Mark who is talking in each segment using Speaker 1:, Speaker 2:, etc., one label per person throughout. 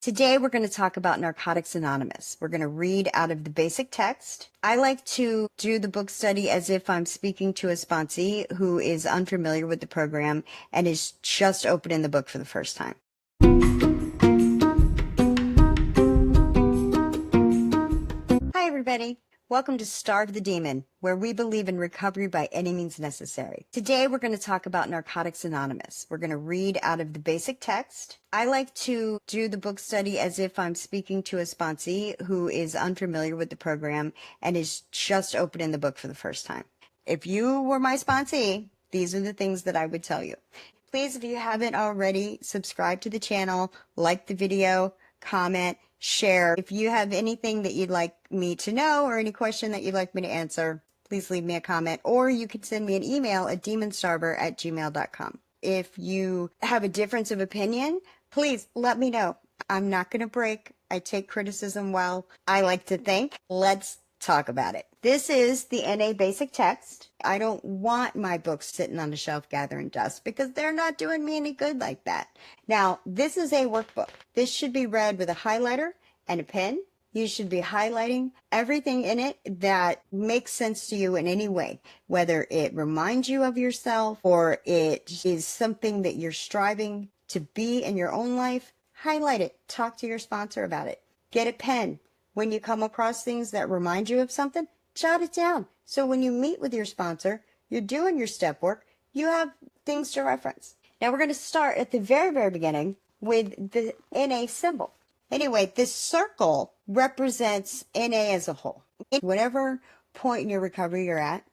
Speaker 1: Today, we're going to talk about Narcotics Anonymous. We're going to read out of the basic text. I like to do the book study as if I'm speaking to a sponsee who is unfamiliar with the program and is just opening the book for the first time. Hi, everybody. Welcome to Starve the Demon, where we believe in recovery by any means necessary. Today, we're going to talk about Narcotics Anonymous. We're going to read out of the basic text. I like to do the book study as if I'm speaking to a sponsee who is unfamiliar with the program and is just opening the book for the first time. If you were my sponsee, these are the things that I would tell you. Please, if you haven't already, subscribe to the channel, like the video, comment, share. If you have anything that you'd like me to know or any question that you'd like me to answer, please leave me a comment, or you can send me an email at demonstarver@gmail.com. If you have a difference of opinion, please let me know. I'm not going to break. I take criticism well. I like to think. Let's talk about it. This is the NA basic text. I don't want my books sitting on the shelf gathering dust because they're not doing me any good like that. Now, this is a workbook. This should be read with a highlighter and a pen. You should be highlighting everything in it that makes sense to you in any way, whether it reminds you of yourself or it is something that you're striving to be in your own life. Highlight it. Talk to your sponsor about it. Get a pen. When you come across things that remind you of something, jot it down. So when you meet with your sponsor, you're doing your step work, you have things to reference. Now we're going to start at the very, very beginning with the NA symbol. Anyway, this circle represents NA as a whole. Whatever point in your recovery you're at,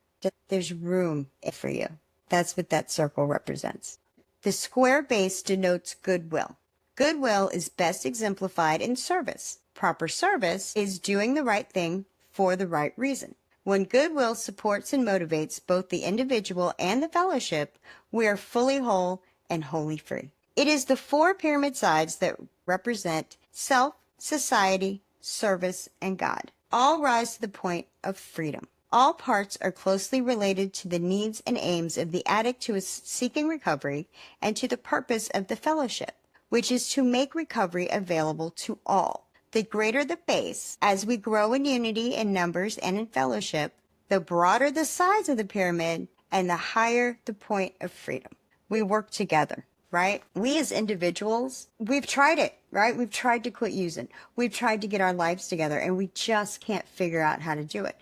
Speaker 1: there's room for you. That's what that circle represents. The square base denotes goodwill. Goodwill is best exemplified in service. Proper service is doing the right thing for the right reason. When goodwill supports and motivates both the individual and the fellowship, we are fully whole and wholly free. It is the four pyramid sides that represent self, society, service, and God. All rise to the point of freedom. All parts are closely related to the needs and aims of the addict who is seeking recovery and to the purpose of the fellowship, which is to make recovery available to all. The greater the base, as we grow in unity in numbers and in fellowship, the broader the size of the pyramid and the higher the point of freedom. We work together, right? We as individuals, we've tried it, right? We've tried to quit using. We've tried to get our lives together, and we just can't figure out how to do it.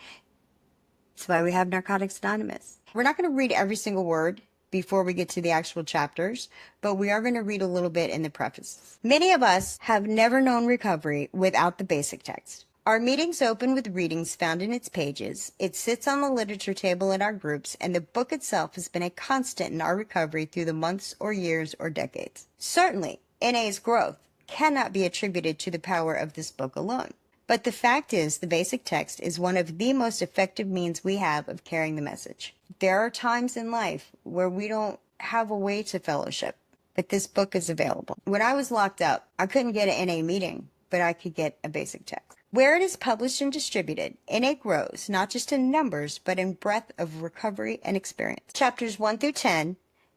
Speaker 1: That's why we have Narcotics Anonymous. We're not going to read every single word before we get to the actual chapters, but we are going to read a little bit in the prefaces. Many of us have never known recovery without the basic text. Our meetings open with readings found in its pages. It sits on the literature table in our groups, and the book itself has been a constant in our recovery through the months or years or decades. Certainly, NA's growth cannot be attributed to the power of this book alone. But the fact is, the basic text is one of the most effective means we have of carrying the message. There are times in life where we don't have a way to fellowship, but this book is available. When I was locked up, I couldn't get an NA meeting, but I could get a basic text. Where it is published and distributed, NA grows, not just in numbers, but in breadth of recovery and experience. Chapters 1 through 10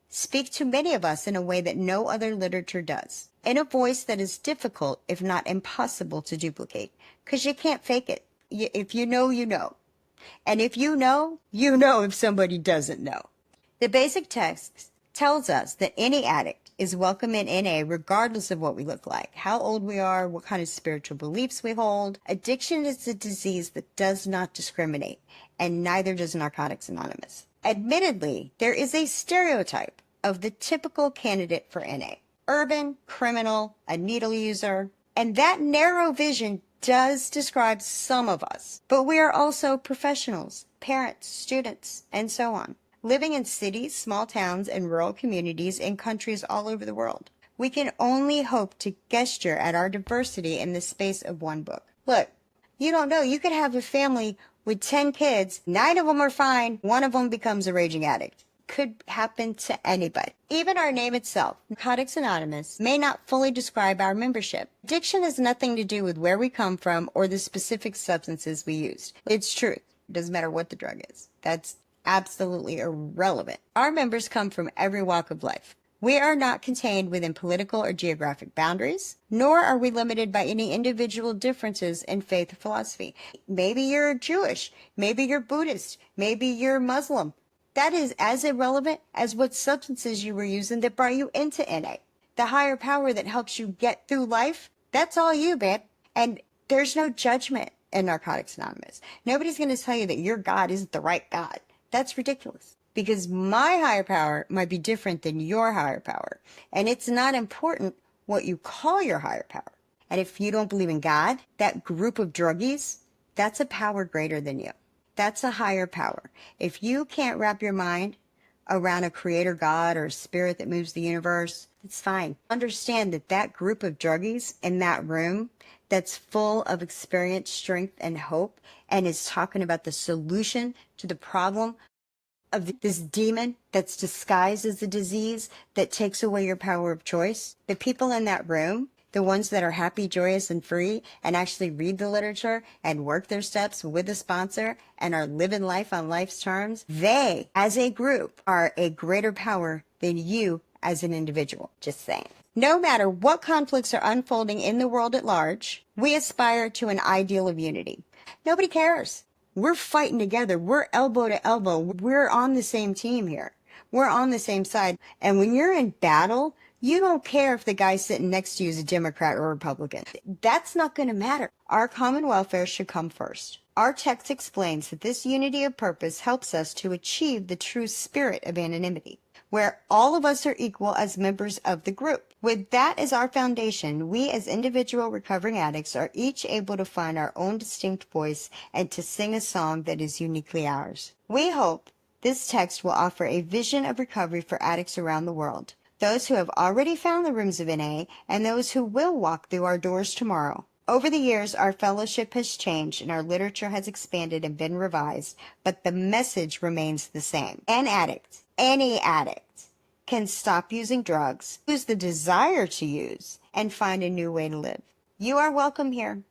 Speaker 1: speak to many of us in a way that no other literature does, in a voice that is difficult, if not impossible, to duplicate, because you can't fake it. If you know, you know. And if you know if somebody doesn't know. The basic text tells us that any addict is welcome in NA regardless of what we look like, how old we are, what kind of spiritual beliefs we hold. Addiction is a disease that does not discriminate, and neither does Narcotics Anonymous. Admittedly, there is a stereotype of the typical candidate for NA. Urban, criminal, a needle user, and that narrow vision does describe some of us, but we are also professionals, parents, students, and so on, living in cities, small towns, and rural communities in countries all over the world. We can only hope to gesture at our diversity in the space of one book. Look, you don't know. You could have a family with 10 kids, 9 of them are fine, 1 of them becomes a raging addict. Could happen to anybody. Even our name itself, Narcotics Anonymous, may not fully describe our membership. Addiction has nothing to do with where we come from or the specific substances we used. It's truth. It doesn't matter what the drug is. That's absolutely irrelevant. Our members come from every walk of life. We are not contained within political or geographic boundaries, nor are we limited by any individual differences in faith or philosophy. Maybe you're Jewish, maybe you're Buddhist, maybe you're Muslim. That is as irrelevant as what substances you were using that brought you into NA. The higher power that helps you get through life, that's all you, babe. And there's no judgment in Narcotics Anonymous. Nobody's going to tell you that your God isn't the right God. That's ridiculous. Because my higher power might be different than your higher power. And it's not important what you call your higher power. And if you don't believe in God, that group of druggies, that's a power greater than you. That's a higher power. If you can't wrap your mind around a creator God or a spirit that moves the universe, it's fine. Understand that that group of druggies in that room that's full of experience, strength, and hope, and is talking about the solution to the problem of this demon that's disguised as a disease that takes away your power of choice. The people in that room, the ones that are happy, joyous, and free, and actually read the literature and work their steps with a sponsor and are living life on life's terms, they, as a group, are a greater power than you as an individual. Just saying. No matter what conflicts are unfolding in the world at large, we aspire to an ideal of unity. Nobody cares. We're fighting together. We're elbow to elbow. We're on the same team here. We're on the same side. And when you're in battle, you don't care if the guy sitting next to you is a Democrat or Republican. That's not going to matter. Our common welfare should come first. Our text explains that this unity of purpose helps us to achieve the true spirit of anonymity, where all of us are equal as members of the group. With that as our foundation, we as individual recovering addicts are each able to find our own distinct voice and to sing a song that is uniquely ours. We hope this text will offer a vision of recovery for addicts around the world, those who have already found the rooms of NA and those who will walk through our doors tomorrow. Over the years, our fellowship has changed and our literature has expanded and been revised, but the message remains the same. An addict, any addict, can stop using drugs, lose the desire to use, and find a new way to live. You are welcome here.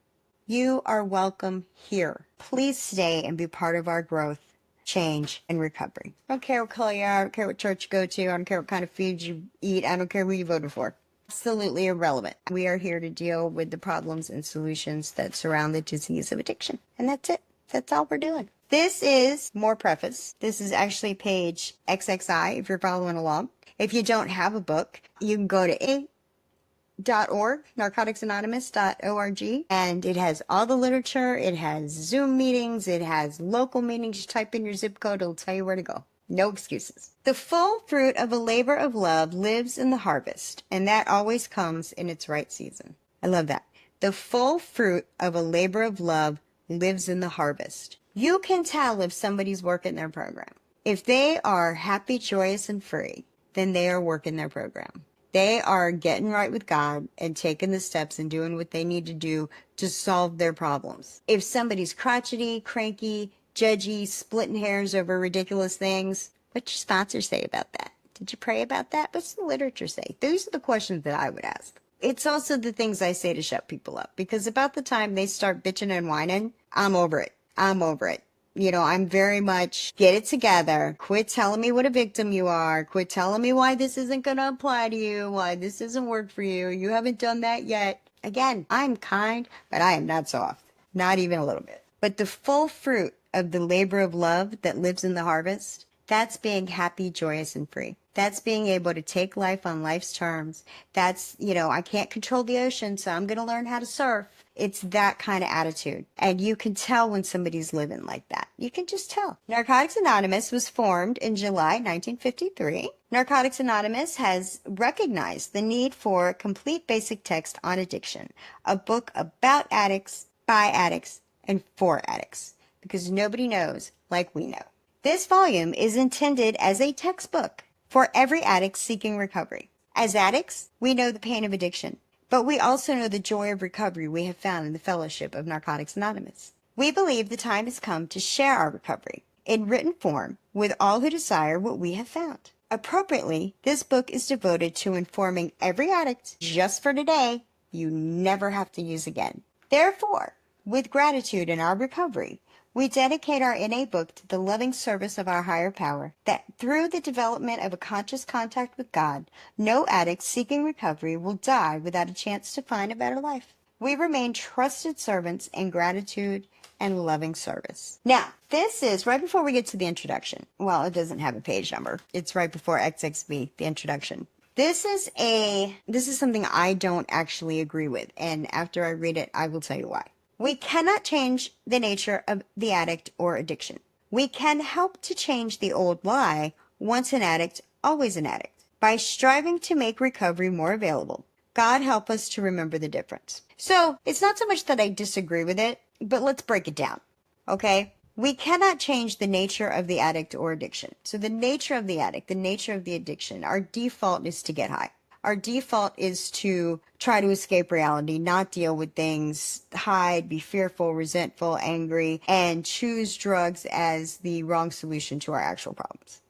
Speaker 1: You are welcome here. Please stay and be part of our growth, change, and recovery. I don't care what color you are. I don't care what church you go to. I don't care what kind of food you eat. I don't care who you voted for. Absolutely irrelevant. We are here to deal with the problems and solutions that surround the disease of addiction. And that's it. That's all we're doing. This is more preface. This is actually page XXI if you're following along. If you don't have a book, you can go to a.org, narcoticsanonymous.org, and it has all the literature. It has Zoom meetings. It has local meetings. You type in your zip code, it'll tell you where to go. No excuses. The full fruit of a labor of love lives in the harvest, and that always comes in its right season. I love that. The full fruit of a labor of love lives in the harvest. You can tell if somebody's working their program. If they are happy, joyous, and free, then they are working their program. They are getting right with God and taking the steps and doing what they need to do to solve their problems. If somebody's crotchety, cranky, judgy, splitting hairs over ridiculous things, what's your sponsor say about that? Did you pray about that? What's the literature say? Those are the questions that I would ask. It's also the things I say to shut people up, because about the time they start bitching and whining, I'm over it. I'm over it. You know, I'm very much get it together. Quit telling me what a victim you are. Quit telling me why this isn't going to apply to you, why this doesn't work for you. You haven't done that yet. Again, I'm kind, but I am not soft. Not even a little bit. But the full fruit of the labor of love that lives in the harvest, that's being happy, joyous, and free. That's being able to take life on life's terms. That's, I can't control the ocean, so I'm going to learn how to surf. It's that kind of attitude. And you can tell when somebody's living like that. You can just tell. Narcotics Anonymous was formed in July 1953. Narcotics Anonymous has recognized the need for complete basic text on addiction, a book about addicts, by addicts, and for addicts, because nobody knows like we know. This volume is intended as a textbook for every addict seeking recovery. As addicts, we know the pain of addiction, but we also know the joy of recovery we have found in the fellowship of Narcotics Anonymous. We believe the time has come to share our recovery in written form with all who desire what we have found. Appropriately, this book is devoted to informing every addict just for today you never have to use again. Therefore, with gratitude in our recovery, We dedicate our NA book to the loving service of our higher power, that through the development of a conscious contact with God, no addict seeking recovery will die without a chance to find a better life. We remain trusted servants in gratitude and loving service. Now, this is right before we get to the introduction. Well, it doesn't have a page number. It's right before XXV, the introduction. This is something I don't actually agree with, and after I read it, I will tell you why. We cannot change the nature of the addict or addiction. We can help to change the old lie, once an addict, always an addict, by striving to make recovery more available. God help us to remember the difference. So it's not so much that I disagree with it, but let's break it down, okay? We cannot change the nature of the addict or addiction. So the nature of the addict, the nature of the addiction, our default is to get high. Our default is to try to escape reality, not deal with things, hide, be fearful, resentful, angry, and choose drugs as the wrong solution to our actual problems.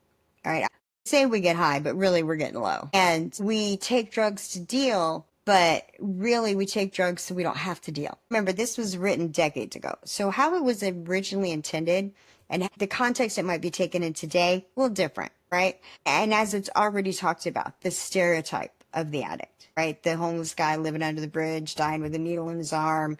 Speaker 1: All right. Say we get high, but really we're getting low. And we take drugs to deal, but really we take drugs so we don't have to deal. Remember, this was written decades ago. So how it was originally intended and the context it might be taken in today, a little different, right? And as it's already talked about, the stereotype of the addict, right? The homeless guy living under the bridge, dying with a needle in his arm.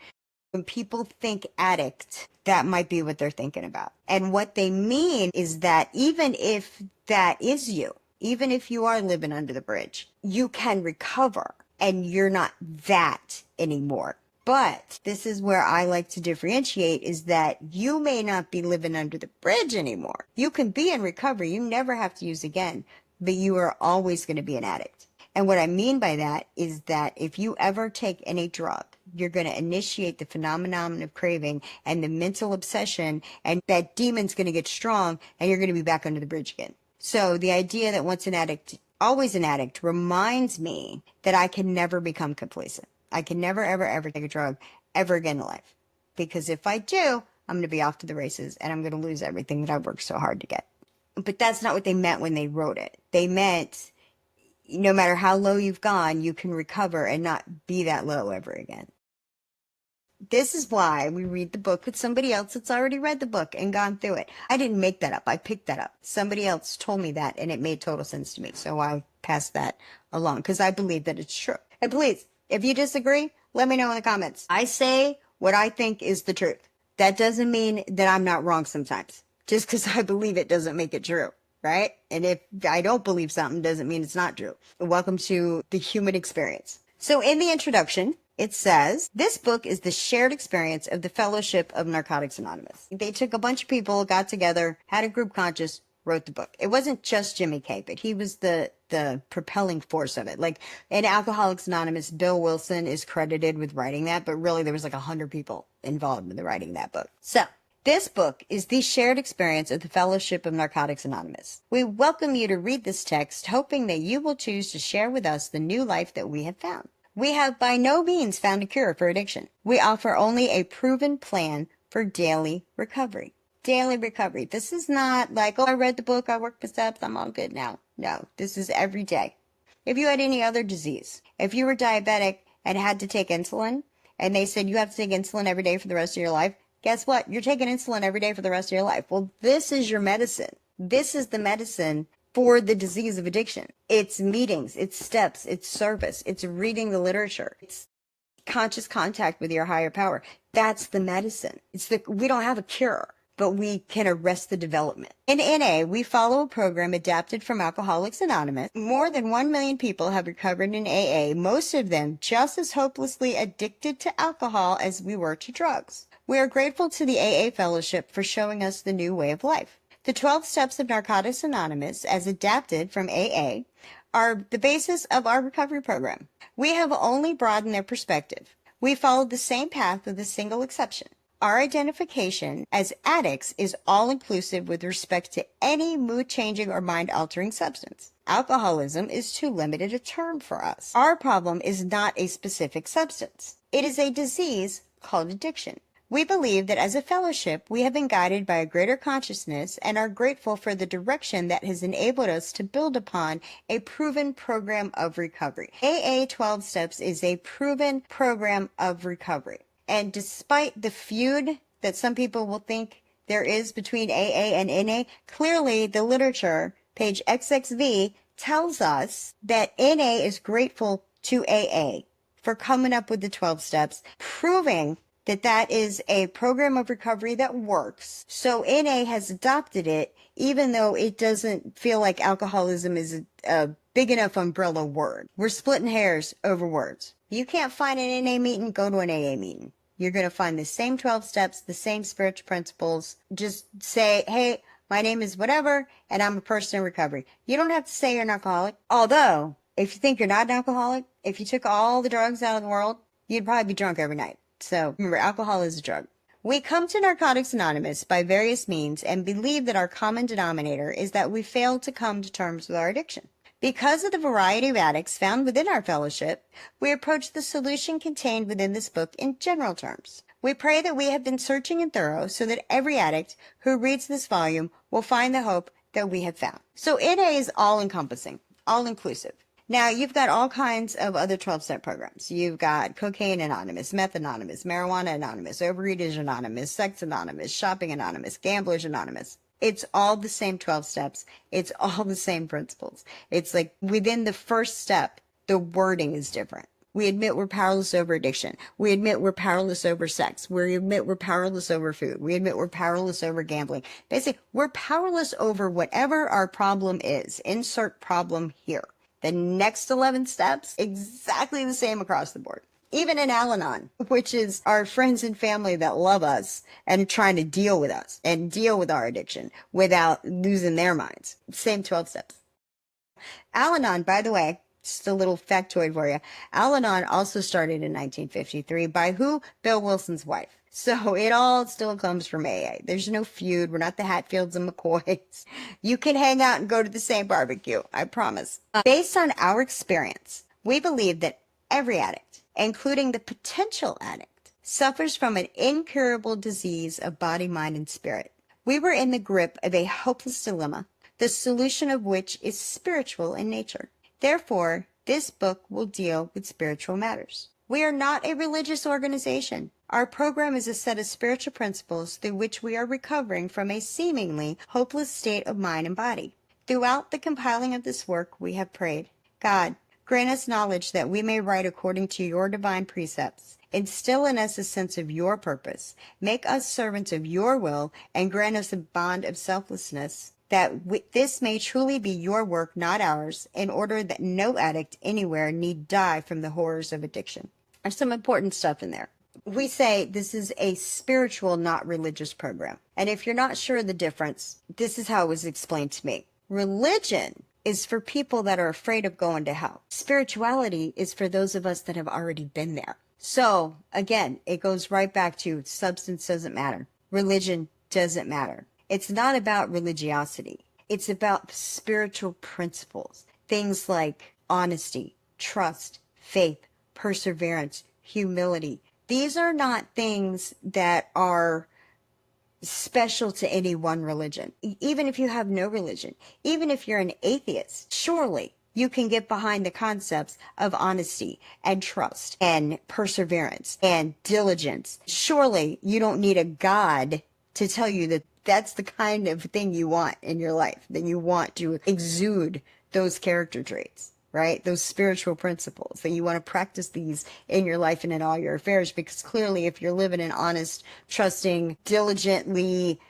Speaker 1: When people think addict, that might be what they're thinking about. And what they mean is that even if that is you, even if you are living under the bridge, you can recover and you're not that anymore. But this is where I like to differentiate, is that you may not be living under the bridge anymore. You can be in recovery. You never have to use again, but you are always going to be an addict. And what I mean by that is that if you ever take any drug, you're going to initiate the phenomenon of craving and the mental obsession, and that demon's going to get strong and you're going to be back under the bridge again. So the idea that once an addict, always an addict, reminds me that I can never become complacent. I can never, ever, ever take a drug ever again in life. Because if I do, I'm going to be off to the races and I'm going to lose everything that I've worked so hard to get. But that's not what they meant when they wrote it. They meant no matter how low you've gone, you can recover and not be that low ever again. This is why we read the book with somebody else that's already read the book and gone through it. I didn't make that up. I picked that up. Somebody else told me that, and it made total sense to me. So I passed that along because I believe that it's true. And please, if you disagree, let me know in the comments. I say what I think is the truth. That doesn't mean that I'm not wrong sometimes. Just because I believe it doesn't make it true. Right? And if I don't believe something, doesn't mean it's not true. Welcome to the human experience. So in the introduction, it says, this book is the shared experience of the Fellowship of Narcotics Anonymous. They took a bunch of people, got together, had a group conscious, wrote the book. It wasn't just Jimmy K, but he was the propelling force of it. Like in Alcoholics Anonymous, Bill Wilson is credited with writing that, but really there was like 100 people involved in the writing of that book. So this book is the shared experience of the Fellowship of Narcotics Anonymous. We welcome you to read this text, hoping that you will choose to share with us the new life that we have found. We have by no means found a cure for addiction. We offer only a proven plan for daily recovery. Daily recovery. This is not like, oh, I read the book, I worked the steps, I'm all good now. No, this is every day. If you had any other disease, if you were diabetic and had to take insulin, and they said you have to take insulin every day for the rest of your life, guess what? You're taking insulin every day for the rest of your life. Well, this is your medicine. This is the medicine for the disease of addiction. It's meetings, it's steps, it's service, it's reading the literature, it's conscious contact with your higher power. That's the medicine. We don't have a cure, but we can arrest the development. In NA, we follow a program adapted from Alcoholics Anonymous. More than 1 million people have recovered in AA, most of them just as hopelessly addicted to alcohol as we were to drugs. We are grateful to the AA Fellowship for showing us the new way of life. The 12 steps of Narcotics Anonymous, as adapted from AA, are the basis of our recovery program. We have only broadened their perspective. We followed the same path with a single exception. Our identification as addicts is all-inclusive with respect to any mood-changing or mind-altering substance. Alcoholism is too limited a term for us. Our problem is not a specific substance. It is a disease called addiction. We believe that as a fellowship, we have been guided by a greater consciousness and are grateful for the direction that has enabled us to build upon a proven program of recovery. AA 12 Steps is a proven program of recovery. And despite the feud that some people will think there is between AA and NA, clearly the literature, page XXV, tells us that NA is grateful to AA for coming up with the 12 steps, proving that that is a program of recovery that works. So NA has adopted it, even though it doesn't feel like alcoholism is a big enough umbrella word. We're splitting hairs over words. You can't find an NA meeting, go to an AA meeting. You're going to find the same 12 steps, the same spiritual principles. Just say, hey, my name is whatever, and I'm a person in recovery. You don't have to say you're an alcoholic. Although, if you think you're not an alcoholic, if you took all the drugs out of the world, you'd probably be drunk every night. So remember, alcohol is a drug. We come to Narcotics Anonymous by various means and believe that our common denominator is that we failed to come to terms with our addiction. Because of the variety of addicts found within our fellowship, we approach the solution contained within this book in general terms. We pray that we have been searching and thorough so that every addict who reads this volume will find the hope that we have found. So NA is all-encompassing, all-inclusive. Now, you've got all kinds of other 12-step programs. You've got Cocaine Anonymous, Meth Anonymous, Marijuana Anonymous, Overeaters Anonymous, Sex Anonymous, Shopping Anonymous, Gamblers Anonymous. It's all the same 12 steps. It's all the same principles. It's like within the first step, the wording is different. We admit we're powerless over addiction. We admit we're powerless over sex. We admit we're powerless over food. We admit we're powerless over gambling. Basically, we're powerless over whatever our problem is. Insert problem here. The next 11 steps, exactly the same across the board. Even in Al-Anon, which is our friends and family that love us and trying to deal with us and deal with our addiction without losing their minds. Same 12 steps. Al-Anon, by the way, just a little factoid for you. Al-Anon also started in 1953 by who? Bill Wilson's wife. So it all still comes from AA. There's no feud. We're not the Hatfields and McCoys. You can hang out and go to the same barbecue. I promise. Based on our experience, we believe that every addict, including the potential addict, suffers from an incurable disease of body, mind, and spirit. We were in the grip of a hopeless dilemma, the solution of which is spiritual in nature. Therefore, this book will deal with spiritual matters. We are not a religious organization. Our program is a set of spiritual principles through which we are recovering from a seemingly hopeless state of mind and body. Throughout the compiling of this work, we have prayed, God, grant us knowledge that we may write according to your divine precepts. Instill in us a sense of your purpose. Make us servants of your will and grant us a bond of selflessness, that this may truly be your work, not ours, in order that no addict anywhere need die from the horrors of addiction. There's some important stuff in there. We say this is a spiritual, not religious program. And if you're not sure of the difference, this is how it was explained to me. Religion is for people that are afraid of going to hell. Spirituality is for those of us that have already been there. So again, it goes right back to substance doesn't matter. Religion doesn't matter. It's not about religiosity. It's about spiritual principles. Things like honesty, trust, faith, perseverance, humility. These are not things that are special to any one religion. Even if you have no religion, even if you're an atheist, surely you can get behind the concepts of honesty and trust and perseverance and diligence. Surely you don't need a God to tell you that that's the kind of thing you want in your life, that you want to exude those character traits, right? Those spiritual principles, that you want to practice these in your life and in all your affairs, because clearly if you're living an honest, trusting, diligently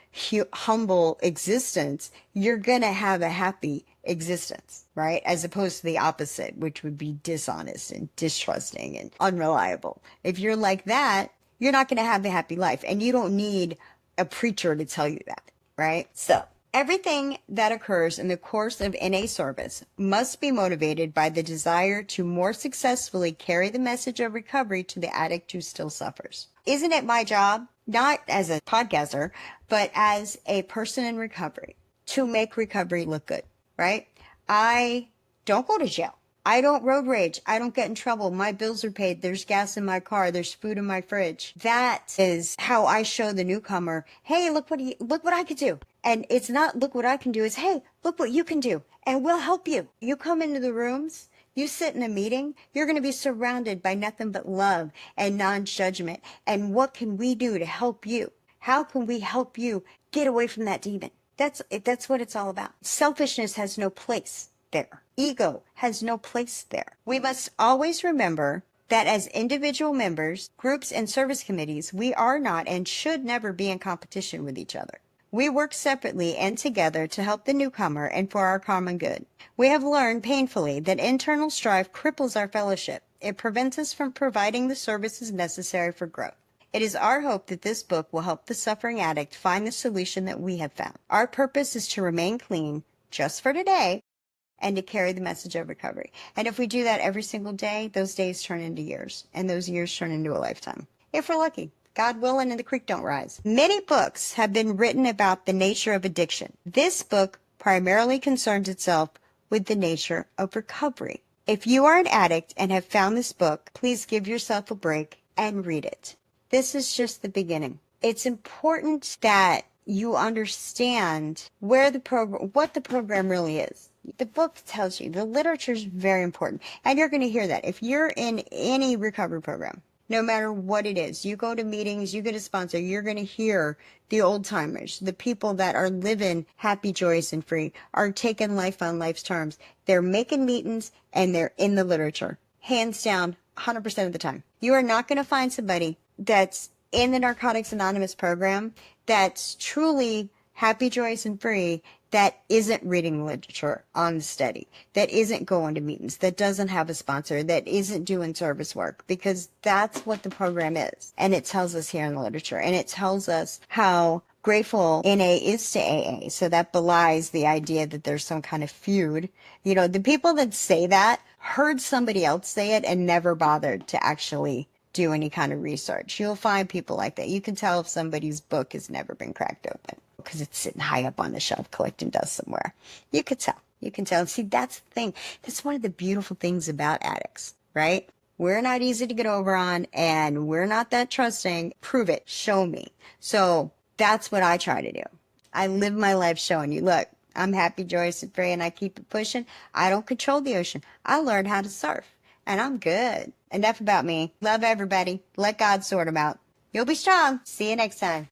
Speaker 1: humble existence, you're going to have a happy existence, right? As opposed to the opposite, which would be dishonest and distrusting and unreliable. If you're like that, you're not going to have a happy life, and you don't need a preacher to tell you that, right? So everything that occurs in the course of NA service must be motivated by the desire to more successfully carry the message of recovery to the addict who still suffers. Isn't it my job, not as a podcaster, but as a person in recovery, to make recovery look good, right? I don't go to jail. I don't road rage. I don't get in trouble. My bills are paid. There's gas in my car. There's food in my fridge. That is how I show the newcomer, hey, look what I could do. And it's not look what I can do. It's, hey, look what you can do. And we'll help you. You come into the rooms, you sit in a meeting, you're going to be surrounded by nothing but love and non-judgment. And what can we do to help you? How can we help you get away from that demon? That's what it's all about. Selfishness has no place there. Ego has no place there. We must always remember that as individual members, groups, and service committees, we are not and should never be in competition with each other. We work separately and together to help the newcomer and for our common good. We have learned painfully that internal strife cripples our fellowship. It prevents us from providing the services necessary for growth. It is our hope that this book will help the suffering addict find the solution that we have found. Our purpose is to remain clean just for today and to carry the message of recovery. And if we do that every single day, those days turn into years, and those years turn into a lifetime. If we're lucky. God willing and the creek don't rise. Many books have been written about the nature of addiction. This book primarily concerns itself with the nature of recovery. If you are an addict and have found this book, please give yourself a break and read it. This is just the beginning. It's important that you understand what the program really is. The book tells you. The literature is very important. And you're going to hear that. If you're in any recovery program, no matter what it is, you go to meetings, you get a sponsor, you're going to hear the old timers, the people that are living happy, joyous, and free, are taking life on life's terms. They're making meetings and they're in the literature. Hands down, 100% of the time. You are not going to find somebody that's in the Narcotics Anonymous program that's truly happy, joyous, and free that isn't reading literature on the steady, that isn't going to meetings, that doesn't have a sponsor, that isn't doing service work, because that's what the program is. And it tells us here in the literature, and it tells us how grateful NA is to AA. So that belies the idea that there's some kind of feud. You know, the people that say that heard somebody else say it and never bothered to actually do any kind of research. You'll find people like that. You can tell if somebody's book has never been cracked open because it's sitting high up on the shelf collecting dust somewhere. You could tell. You can tell. See, that's the thing. That's one of the beautiful things about addicts, right? We're not easy to get over on, and we're not that trusting. Prove it. Show me. So that's what I try to do. I live my life showing you, look, I'm happy, joyous, and free, and I keep it pushing. I don't control the ocean. I learned how to surf, and I'm good. Enough about me. Love everybody. Let God sort them out. You'll be strong. See you next time.